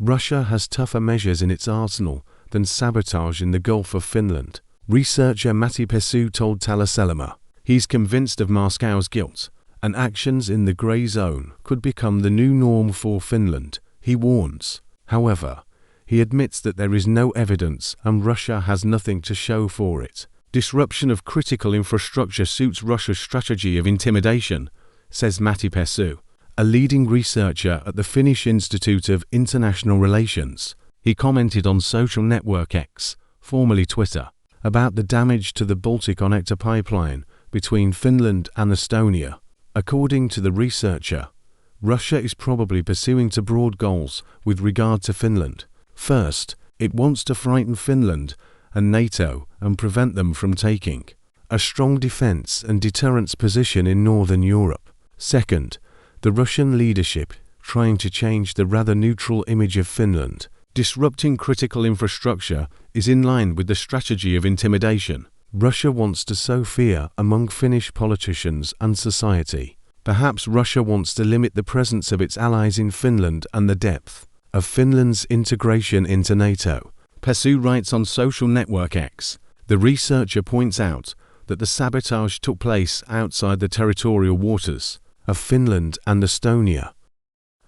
Russia has tougher measures in its arsenal than sabotage in the Gulf of Finland. Researcher Matti Pesu told Talouselama he's convinced of Moscow's guilt, and actions in the grey zone could become the new norm for Finland, he warns. However, he admits that there is no evidence and Russia has nothing to show for it. Disruption of critical infrastructure suits Russia's strategy of intimidation, says Matti Pesu, a leading researcher at the Finnish Institute of International Relations. He commented on social network X, formerly Twitter, about the damage to the Balticssonnector pipeline between Finland and Estonia. According to the researcher, Russia is probably pursuing two broad goals with regard to Finland. First, it wants to frighten Finland and NATO and prevent them from taking a strong defense and deterrence position in Northern Europe. Second, the Russian leadership trying to change the rather neutral image of Finland. Disrupting critical infrastructure is in line with the strategy of intimidation. Russia wants to sow fear among Finnish politicians and society. Perhaps Russia wants to limit the presence of its allies in Finland and the depth of Finland's integration into NATO. Pesu writes on social network X. The researcher points out that the sabotage took place outside the territorial waters of Finland and Estonia,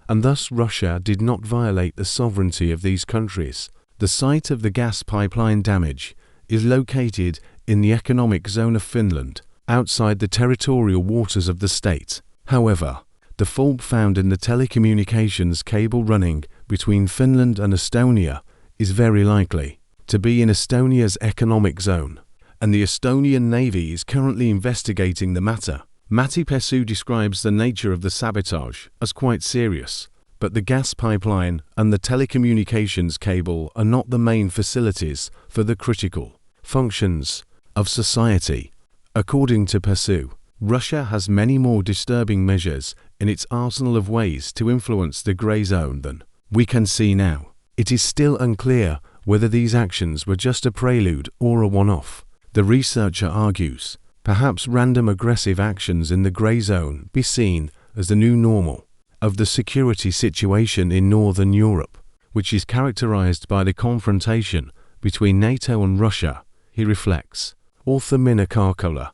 and thus Russia did not violate the sovereignty of these countries. The site of the gas pipeline damage is located in the economic zone of Finland, outside the territorial waters of the state. However, the fault found in the telecommunications cable running between Finland and Estonia is very likely to be in Estonia's economic zone, and the Estonian Navy is currently investigating the matter. Matti Pesu describes the nature of the sabotage as quite serious, but the gas pipeline and the telecommunications cable are not the main facilities for the critical functions of society. According to Pesu, Russia has many more disturbing measures in its arsenal of ways to influence the grey zone than we can see now. It is still unclear whether these actions were just a prelude or a one-off. The researcher argues, perhaps random aggressive actions in the grey zone be seen as the new normal of the security situation in Northern Europe, which is characterized by the confrontation between NATO and Russia, he reflects. Author Minna Karkola